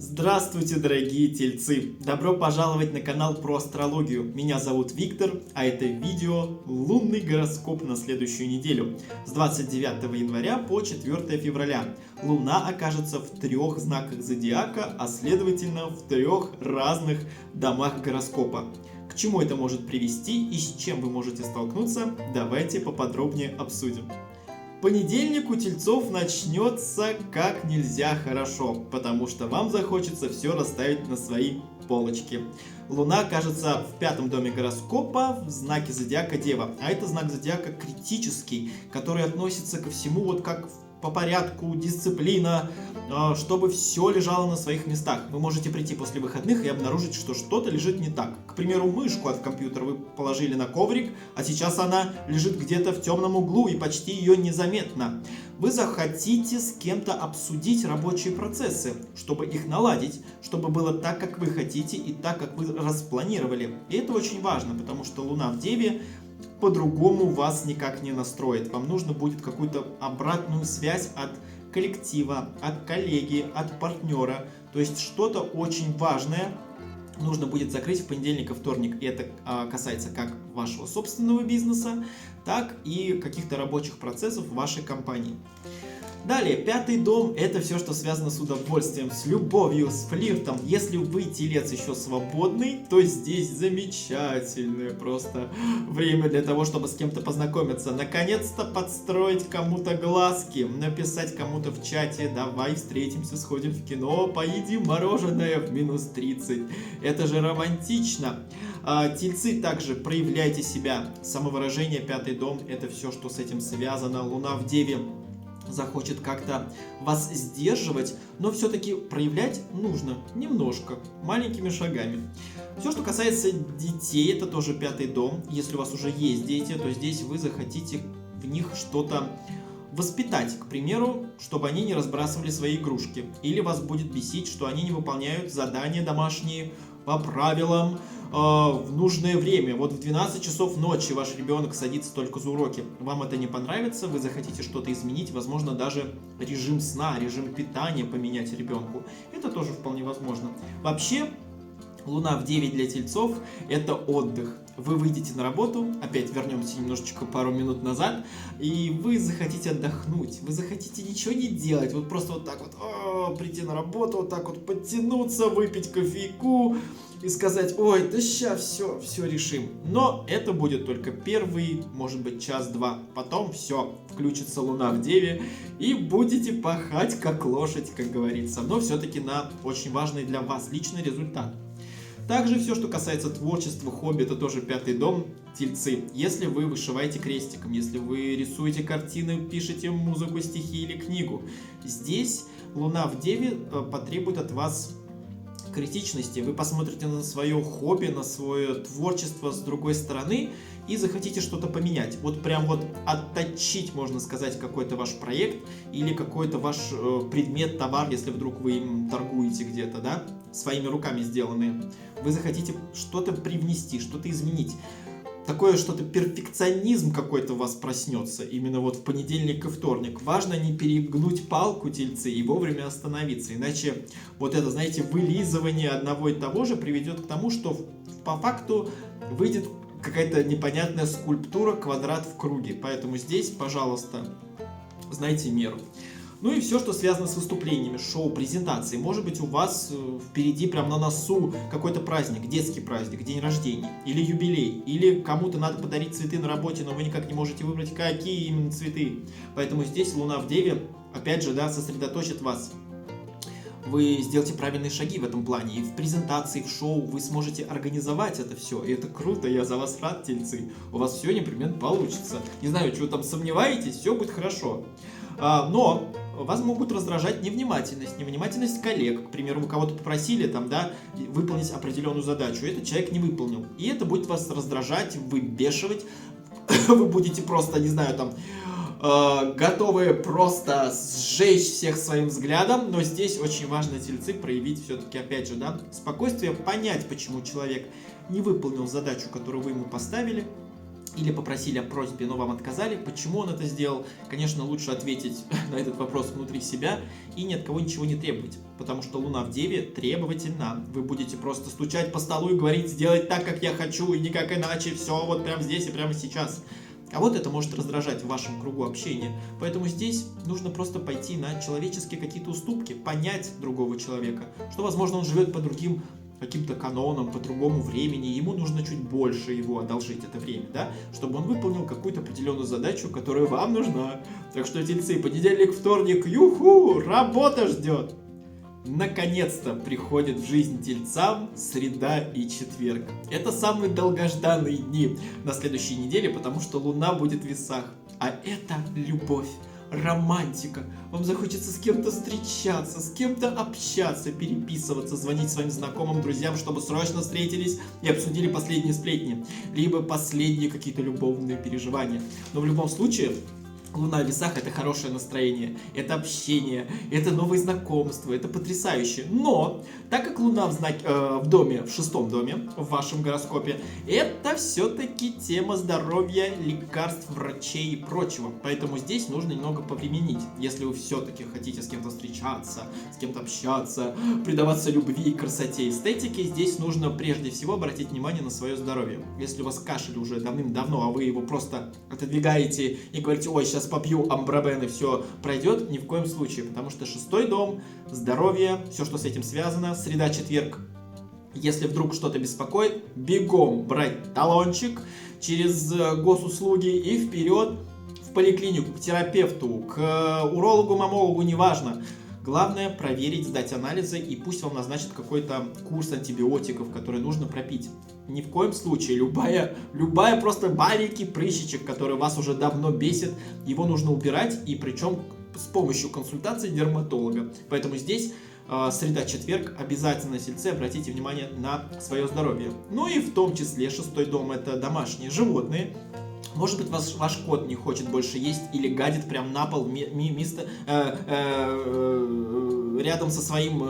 Здравствуйте, дорогие тельцы! Добро пожаловать на канал про астрологию. Меня зовут Виктор, а это видео лунный гороскоп на следующую неделю с 29 января по 4 февраля. Луна окажется в 3 знаках зодиака, а следовательно в 3 разных домах гороскопа. К чему это может привести и с чем вы можете столкнуться, давайте поподробнее обсудим. Понедельник у тельцов начнется как нельзя хорошо, потому что вам захочется все расставить на свои полочки. Луна окажется в 5 доме гороскопа в знаке зодиака Дева, а это знак зодиака критический, который относится ко всему вот как по порядку, дисциплина, чтобы все лежало на своих местах. Вы можете прийти после выходных и обнаружить, что что-то лежит не так. К примеру, мышку от компьютера вы положили на коврик, а сейчас она лежит где-то в темном углу и почти ее незаметно. Вы захотите с кем-то обсудить рабочие процессы, чтобы их наладить, чтобы было так, как вы хотите и так, как вы распланировали. И это очень важно, потому что Луна в Деве по-другому вас никак не настроит. Вам нужно будет какую-то обратную связь от коллектива, от коллеги, от партнера. То есть что-то очень важное нужно будет закрыть в понедельник и вторник. И это касается как вашего собственного бизнеса, так и каких-то рабочих процессов в вашей компании. Далее, 5 дом – это все, что связано с удовольствием, с любовью, с флиртом. Если вы, телец, еще свободный, то здесь замечательное просто время для того, чтобы с кем-то познакомиться. Наконец-то подстроить кому-то глазки, написать кому-то в чате: давай встретимся, сходим в кино, поедим мороженое в минус 30. Это же романтично. Тельцы, также проявляйте себя. Самовыражение, 5 дом – это все, что с этим связано. Луна в Деве захочет как-то вас сдерживать, но все-таки проявлять нужно немножко, маленькими шагами. Все, что касается детей, это тоже 5 дом. Если у вас уже есть дети, то здесь вы захотите в них что-то воспитать, к примеру, чтобы они не разбрасывали свои игрушки. Или вас будет бесить, что они не выполняют задания домашние по правилам в нужное время. Вот в 12 часов ночи ваш ребенок садится только за уроки. Вам это не понравится, вы захотите что-то изменить, возможно, даже режим сна, режим питания поменять ребенку. Это тоже вполне возможно. Вообще, Луна в Деве для тельцов – это отдых. Вы выйдете на работу, опять вернемся немножечко пару минут назад, и вы захотите отдохнуть, вы захотите ничего не делать, вот просто вот так вот прийти на работу, вот так вот подтянуться, выпить кофейку и сказать: ой, да сейчас все решим. Но это будет только первый, может быть, час-два. Потом все, включится Луна в Деве, и будете пахать как лошадь, как говорится. Но все-таки на очень важный для вас личный результат. Также все, что касается творчества, хобби, это тоже 5 дом, тельцы. Если вы вышиваете крестиком, если вы рисуете картины, пишете музыку, стихи или книгу, здесь Луна в Деве потребует от вас критичности. Вы посмотрите на свое хобби, на свое творчество с другой стороны и захотите что-то поменять. Вот прям вот отточить, можно сказать, какой-то ваш проект или какой-то ваш предмет, товар, если вдруг вы им торгуете где-то, да, своими руками сделанные. Вы захотите что-то привнести, что-то изменить. Такое что-то, перфекционизм какой-то у вас проснется именно вот в понедельник и вторник. Важно не перегнуть палку, тельцы, и вовремя остановиться. Иначе вот это, знаете, вылизывание одного и того же приведет к тому, что по факту выйдет какая-то непонятная скульптура, квадрат в круге. Поэтому здесь, пожалуйста, знайте меру. Ну и все, что связано с выступлениями, шоу, презентации. Может быть, у вас впереди, прям на носу, какой-то праздник, детский праздник, день рождения, или юбилей, или кому-то надо подарить цветы на работе, но вы никак не можете выбрать, какие именно цветы. Поэтому здесь Луна в Деве, опять же, да, сосредоточит вас. Вы сделаете правильные шаги в этом плане. И в презентации, в шоу вы сможете организовать это все. И это круто, я за вас рад, тельцы. У вас все непременно получится. Не знаю, что вы там сомневаетесь, все будет хорошо. Но вас могут раздражать невнимательность коллег. К примеру, вы кого-то попросили там, да, выполнить определенную задачу, этот человек не выполнил. И это будет вас раздражать, выбешивать. Вы будете просто, не знаю, там, готовы просто сжечь всех своим взглядом. Но здесь очень важно, тельцы, проявить все-таки, опять же, да, спокойствие, понять, почему человек не выполнил задачу, которую вы ему поставили. или попросили о просьбе, но вам отказали. Почему он это сделал? Конечно, лучше ответить на этот вопрос внутри себя и ни от кого ничего не требовать. Потому что Луна в Деве требовательна. Вы будете просто стучать по столу и говорить: сделать так, как я хочу, и никак иначе, все вот прямо здесь и прямо сейчас. А вот это может раздражать в вашем кругу общения. Поэтому здесь нужно просто пойти на человеческие какие-то уступки, понять другого человека, что, возможно, он живет по другим каким-то канонам, по другому времени, ему нужно чуть больше его одолжить это время, да, чтобы он выполнил какую-то определенную задачу, которая вам нужна. Так что, тельцы, понедельник, вторник, юху, работа ждет! Наконец-то приходит в жизнь тельцам среда и четверг. Это самые долгожданные дни на следующей неделе, потому что Луна будет в весах. А это любовь, романтика. Вам захочется с кем-то встречаться, с кем-то общаться, переписываться, звонить своим знакомым, друзьям, чтобы срочно встретились и обсудили последние сплетни, либо последние какие-то любовные переживания. Но в любом случае, Луна в весах — это хорошее настроение, это общение, это новые знакомства, это потрясающе. Но, так как Луна в доме, в 6-м доме, в вашем гороскопе, это все-таки тема здоровья, лекарств, врачей и прочего. Поэтому здесь нужно немного повременить. Если вы все-таки хотите с кем-то встречаться, с кем-то общаться, предаваться любви, красоте, эстетике, здесь нужно прежде всего обратить внимание на свое здоровье. Если у вас кашель уже давным-давно, а вы его просто отодвигаете и говорите: ой, сейчас попью амбробен и все пройдет, ни в коем случае, потому что 6-й дом, здоровье, все, что с этим связано, среда, четверг. Если вдруг что-то беспокоит, бегом брать талончик через госуслуги и вперед в поликлинику, к терапевту, к урологу, мамологу, неважно. Главное проверить, сдать анализы, и пусть вам назначат какой-то курс антибиотиков, который нужно пропить. Ни в коем случае любая просто маленький прыщичек, который вас уже давно бесит, его нужно убирать, и причем с помощью консультации дерматолога. Поэтому здесь среда-четверг, обязательно, тельцы, обратите внимание на свое здоровье. Ну и в том числе 6-й дом — это домашние животные. Может быть, ваш кот не хочет больше есть или гадит прям на пол рядом со своим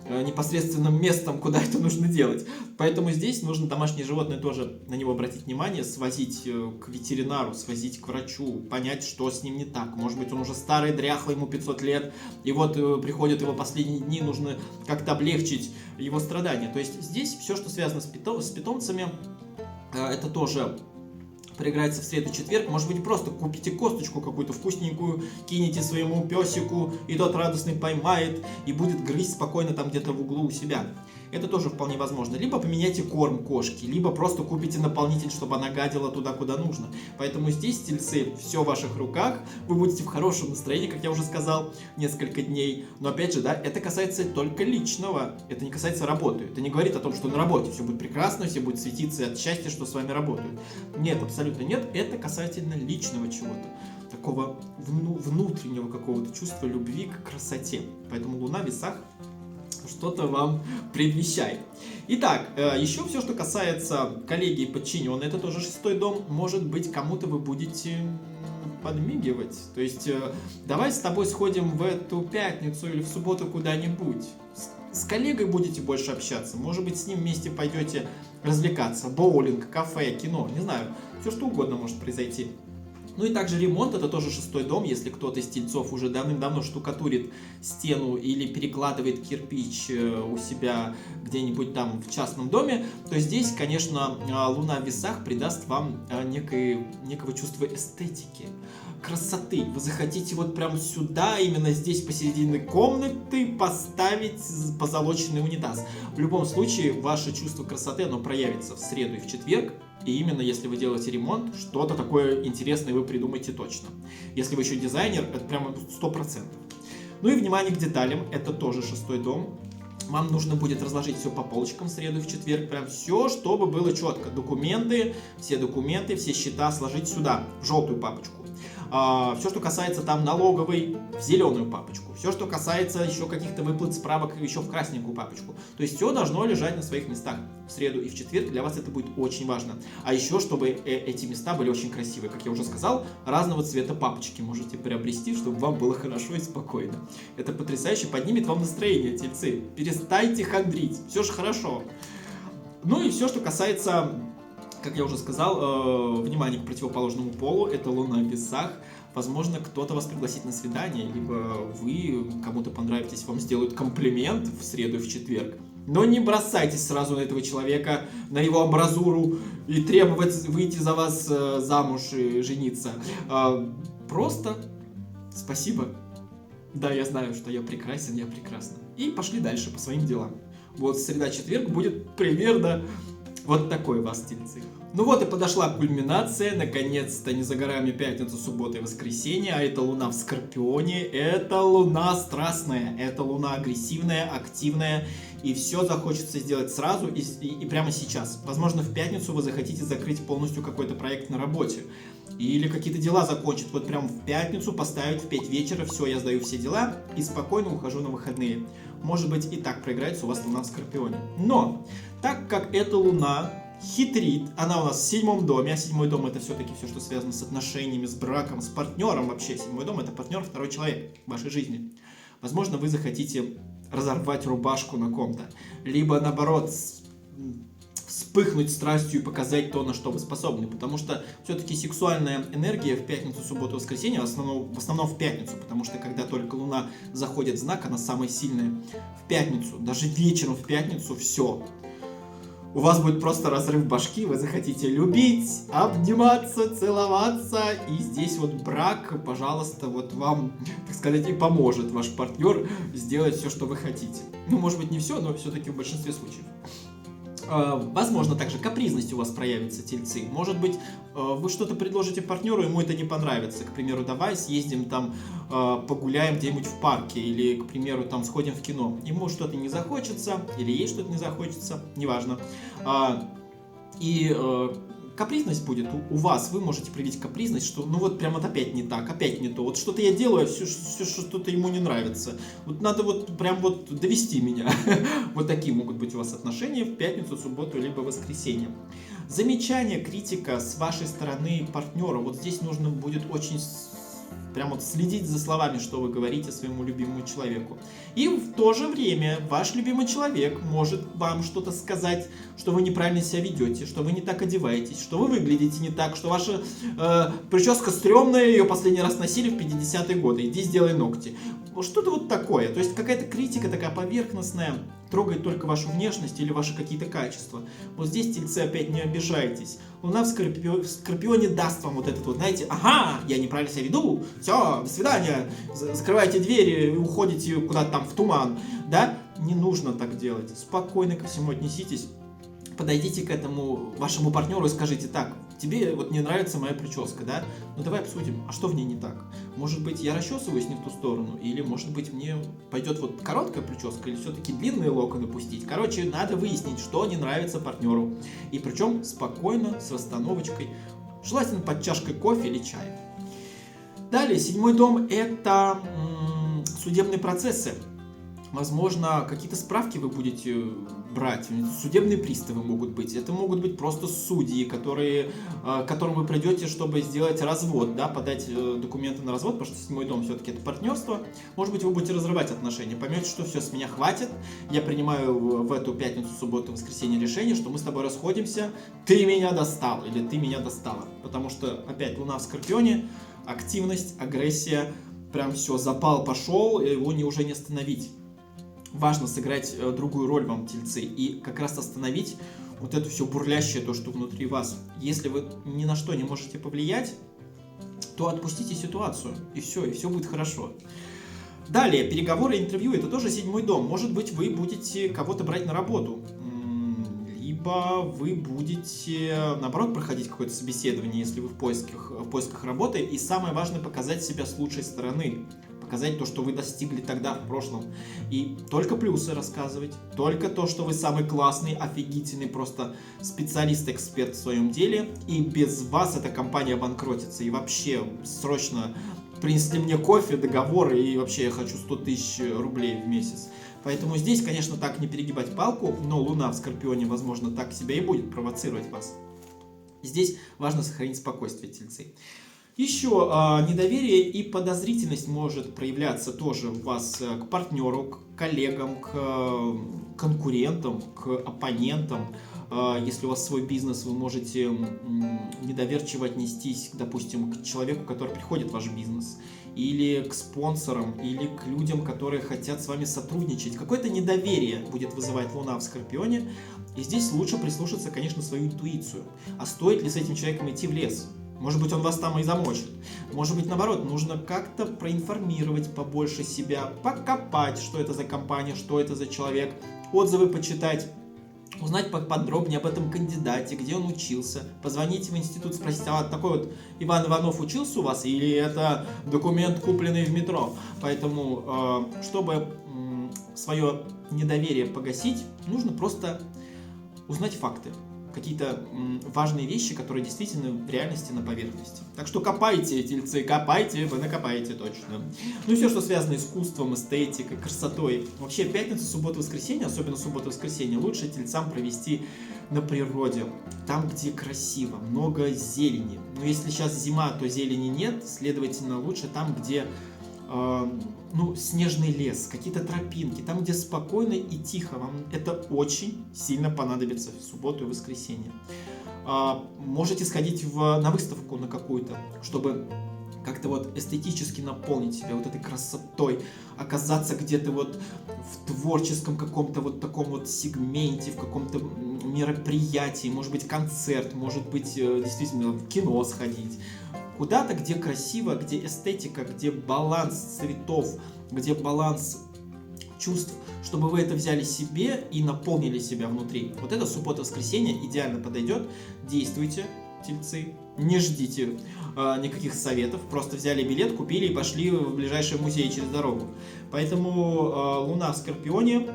непосредственным местом, куда это нужно делать. Поэтому здесь нужно домашнее животное тоже на него обратить внимание, свозить к ветеринару, свозить к врачу, понять, что с ним не так. Может быть, он уже старый, дряхлый, ему 500 лет, и вот приходят его последние дни, нужно как-то облегчить его страдания. То есть здесь все, что связано с питомцами, это тоже проиграется в среду-четверг. Может быть, просто купите косточку какую-то вкусненькую, кинете своему песику, и тот радостный поймает и будет грызть спокойно там где-то в углу у себя. Это тоже вполне возможно. Либо поменяйте корм кошки, либо просто купите наполнитель, чтобы она гадила туда, куда нужно. Поэтому здесь, тельцы, все в ваших руках. Вы будете в хорошем настроении, как я уже сказал, несколько дней. Но опять же, да, это касается только личного. Это не касается работы. Это не говорит о том, что на работе все будет прекрасно, все будет светиться от счастья, что с вами работают. Нет, абсолютно нет. Это касательно личного чего-то. Такого внутреннего какого-то чувства любви к красоте. Поэтому Луна в весах что-то вам предвещает. Итак, еще все, что касается коллеги и подчиненных, это тоже 6-й дом. Может быть, кому-то вы будете подмигивать. То есть, давай с тобой сходим в эту пятницу или в субботу куда-нибудь. С коллегой будете больше общаться. Может быть, с ним вместе пойдете развлекаться. Боулинг, кафе, кино, не знаю. Все, что угодно может произойти. Ну и также ремонт — это тоже 6-й дом. Если кто-то из тельцов уже давным-давно штукатурит стену или перекладывает кирпич у себя где-нибудь там в частном доме, то здесь, конечно, Луна в весах придаст вам некого чувства эстетики, красоты. Вы захотите вот прям сюда, именно здесь посередине комнаты поставить позолоченный унитаз. В любом случае, ваше чувство красоты, оно проявится в среду и в четверг. И именно если вы делаете ремонт, что-то такое интересное вы придумаете точно. Если вы еще дизайнер, это прямо 100%. Ну и внимание к деталям, это тоже 6-й дом. Вам нужно будет разложить все по полочкам в среду и в четверг, прям все, чтобы было четко. Все документы, все счета сложить сюда, в желтую папочку. Все, что касается там налоговой, в зеленую папочку. Все, что касается еще каких-то выплат, справок, еще в красненькую папочку. То есть все должно лежать на своих местах в среду и в четверг. Для вас это будет очень важно. А еще, чтобы эти места были очень красивые. Как я уже сказал, разного цвета папочки можете приобрести, чтобы вам было хорошо и спокойно. Это потрясающе, поднимет вам настроение, тельцы. Перестаньте хандрить, все же хорошо. Ну и все, что касается как я уже сказал, внимание к противоположному полу, это Луна в весах. Возможно, кто-то вас пригласит на свидание, либо вы кому-то понравитесь, вам сделают комплимент в среду и в четверг. Но не бросайтесь сразу на этого человека, на его амбразуру и требовать выйти за вас замуж и жениться. Просто спасибо. Да, я знаю, что я прекрасен, я прекрасна. И пошли дальше по своим делам. Вот среда-четверг будет примерно вот такой у вас, тельцы. Ну вот и подошла кульминация, наконец-то не за горами пятница, суббота и воскресенье, а это Луна в Скорпионе, это Луна страстная, это Луна агрессивная, активная, и все захочется сделать сразу и прямо сейчас. Возможно, в пятницу вы захотите закрыть полностью какой-то проект на работе, или какие-то дела закончить, вот прям в пятницу поставить в 5 вечера, все, я сдаю все дела и спокойно ухожу на выходные. Может быть, и так проиграется у вас Луна в Скорпионе. Но, так как эта Луна хитрит, она у нас в 7 доме, а 7 дом это все-таки все, что связано с отношениями, с браком, с партнером вообще. 7 дом это партнер, второй человек в вашей жизни. Возможно, вы захотите разорвать рубашку на ком-то, либо наоборот вспыхнуть страстью и показать то, на что вы способны, потому что все-таки сексуальная энергия в пятницу, субботу, воскресенье, в основном в пятницу, потому что когда только Луна заходит в знак, она самая сильная. В пятницу, даже вечером в пятницу все. У вас будет просто разрыв башки, вы захотите любить, обниматься, целоваться, и здесь вот брак, пожалуйста, вот вам, так сказать, и поможет ваш партнер сделать все, что вы хотите. Ну, может быть, не все, но все-таки в большинстве случаев. Возможно, также капризность у вас проявится, тельцы. Может быть, вы что-то предложите партнеру, ему это не понравится. К примеру, давай съездим там, погуляем где-нибудь в парке, или, к примеру, там сходим в кино. Ему что-то не захочется, или ей что-то не захочется, неважно. Капризность будет у вас, вы можете проявить капризность, что ну вот прям вот опять не так, опять не то. Вот что-то я делаю, а все что-то ему не нравится. Вот надо вот прям вот довести меня. Вот такие могут быть у вас отношения в пятницу, субботу, либо воскресенье. Замечание, критика с вашей стороны партнера. Вот здесь нужно будет очень прям вот следить за словами, что вы говорите своему любимому человеку. И в то же время ваш любимый человек может вам что-то сказать, что вы неправильно себя ведете, что вы не так одеваетесь, что вы выглядите не так, что ваша прическа стрёмная, ее последний раз носили в 50-е годы, иди сделай ногти. Что-то вот такое. То есть какая-то критика такая поверхностная, трогает только вашу внешность или ваши какие-то качества. Вот здесь, тельцы, опять не обижайтесь. Луна в Скорпионе даст вам вот этот вот, знаете, ага, я неправильно себя веду, все, до свидания, закрывайте двери и уходите куда-то там в туман, да? Не нужно так делать. Спокойно ко всему отнеситесь. Подойдите к этому вашему партнеру и скажите: так, тебе вот не нравится моя прическа, да? Ну давай обсудим, а что в ней не так? Может быть, я расчесываюсь не в ту сторону, или может быть мне пойдет вот короткая прическа, или все-таки длинные локоны пустить. Короче, надо выяснить, что не нравится партнеру. И причем спокойно, с расстановочкой, желательно под чашкой кофе или чая. Далее, 7 дом это судебные процессы. Возможно, какие-то справки вы будете брать, судебные приставы могут быть, это могут быть просто судьи, к которым вы придете, чтобы сделать развод, да, подать документы на развод, потому что 7 дом все-таки это партнерство. Может быть, вы будете разрывать отношения, поймете, что все, с меня хватит, я принимаю в эту пятницу, субботу, воскресенье решение, что мы с тобой расходимся, ты меня достал или ты меня достала, потому что опять Луна в Скорпионе, активность, агрессия, прям все, запал пошел, его уже не остановить. Важно сыграть другую роль вам, тельцы, и как раз остановить вот это все бурлящее, то, что внутри вас. Если вы ни на что не можете повлиять, то отпустите ситуацию, и все будет хорошо. Далее, переговоры, интервью, это тоже 7 дом. Может быть, вы будете кого-то брать на работу, либо вы будете, наоборот, проходить какое-то собеседование, если вы в поисках работы, и самое важное, показать себя с лучшей стороны. Показать то, что вы достигли тогда в прошлом. И только плюсы рассказывать. Только то, что вы самый классный, офигительный, просто специалист, эксперт в своем деле. И без вас эта компания обанкротится. И вообще, срочно принесли мне кофе, договор, и вообще я хочу 100 тысяч рублей в месяц. Поэтому здесь, конечно, так не перегибать палку, но Луна в Скорпионе, возможно, так себя и будет провоцировать вас. Здесь важно сохранить спокойствие, тельцы. Еще недоверие и подозрительность может проявляться тоже у вас к партнеру, к коллегам, к конкурентам, к оппонентам. Если у вас свой бизнес, вы можете недоверчиво отнестись, допустим, к человеку, который приходит в ваш бизнес, или к спонсорам, или к людям, которые хотят с вами сотрудничать. Какое-то недоверие будет вызывать Луна в Скорпионе, и здесь лучше прислушаться, конечно, свою интуицию. А стоит ли с этим человеком идти в лес? Может быть, он вас там и замочит. Может быть, наоборот, нужно как-то проинформировать побольше себя, покопать, что это за компания, что это за человек, отзывы почитать, узнать поподробнее об этом кандидате, где он учился, позвонить в институт, спросить, а вот такой вот Иван Иванов учился у вас, или это документ, купленный в метро. Поэтому, чтобы свое недоверие погасить, нужно просто узнать факты, какие-то важные вещи, которые действительно в реальности на поверхности. Так что копайте, тельцы, копайте, вы накопаете точно. Ну и все, что связано с искусством, эстетикой, красотой. Вообще пятницу, субботу, воскресенье, особенно субботу, воскресенье, лучше тельцам провести на природе. Там, где красиво, много зелени. Но если сейчас зима, то зелени нет, следовательно, лучше там, где снежный лес, какие-то тропинки, там, где спокойно и тихо. Вам это очень сильно понадобится в субботу и воскресенье. Можете сходить на выставку на какую-то, чтобы как-то вот эстетически наполнить себя вот этой красотой, оказаться где-то вот в творческом каком-то вот таком вот сегменте, в каком-то мероприятии, может быть, концерт, может быть, действительно в кино сходить. Куда-то, где красиво, где эстетика, где баланс цветов, где баланс чувств, чтобы вы это взяли себе и наполнили себя внутри. Вот это суббота-воскресенье идеально подойдет. Действуйте, тельцы, не ждите никаких советов, просто взяли билет, купили и пошли в ближайший музей через дорогу. Поэтому Луна в Скорпионе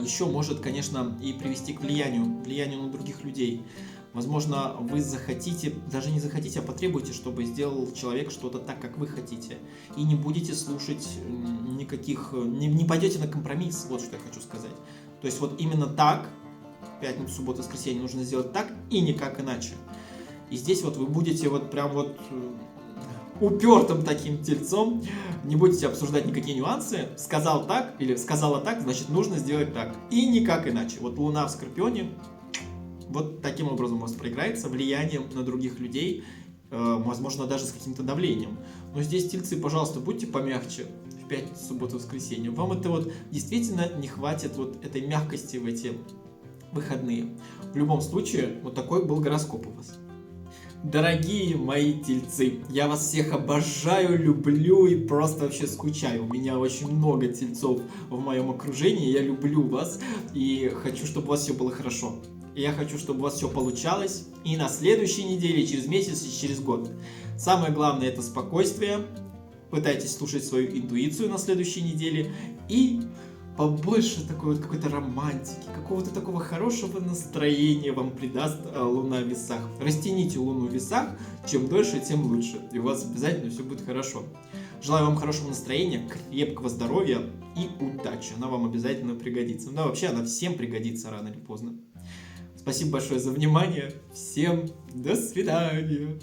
еще может, конечно, и привести к влиянию на других людей. Возможно, вы захотите, даже не захотите, а потребуете, чтобы сделал человек что-то так, как вы хотите. И не будете слушать никаких, не пойдете на компромисс, вот что я хочу сказать. То есть вот именно так, пятницу, субботу, воскресенье нужно сделать так и никак иначе. И здесь вот вы будете вот прям вот упертым таким тельцом, не будете обсуждать никакие нюансы, сказал так или сказала так, значит нужно сделать так. И никак иначе. Вот Луна в Скорпионе вот таким образом у вас проиграется влиянием на других людей, возможно, даже с каким-то давлением. Но здесь, тельцы, пожалуйста, будьте помягче в пятницу, субботу, воскресенье. Вам это вот действительно не хватит вот этой мягкости в эти выходные. В любом случае, вот такой был гороскоп у вас. Дорогие мои тельцы, я вас всех обожаю, люблю и просто вообще скучаю. У меня очень много тельцов в моем окружении, я люблю вас и хочу, чтобы у вас все было хорошо. Я хочу, чтобы у вас все получалось и на следующей неделе, через месяц и через год. Самое главное — это спокойствие. Пытайтесь слушать свою интуицию на следующей неделе и побольше такой вот какой-то романтики, какого-то такого хорошего настроения вам придаст Луна в Весах. Растяните Луну в Весах, чем дольше, тем лучше, и у вас обязательно все будет хорошо. Желаю вам хорошего настроения, крепкого здоровья и удачи. Она вам обязательно пригодится. Ну, вообще, она всем пригодится рано или поздно. Спасибо большое за внимание. Всем до свидания.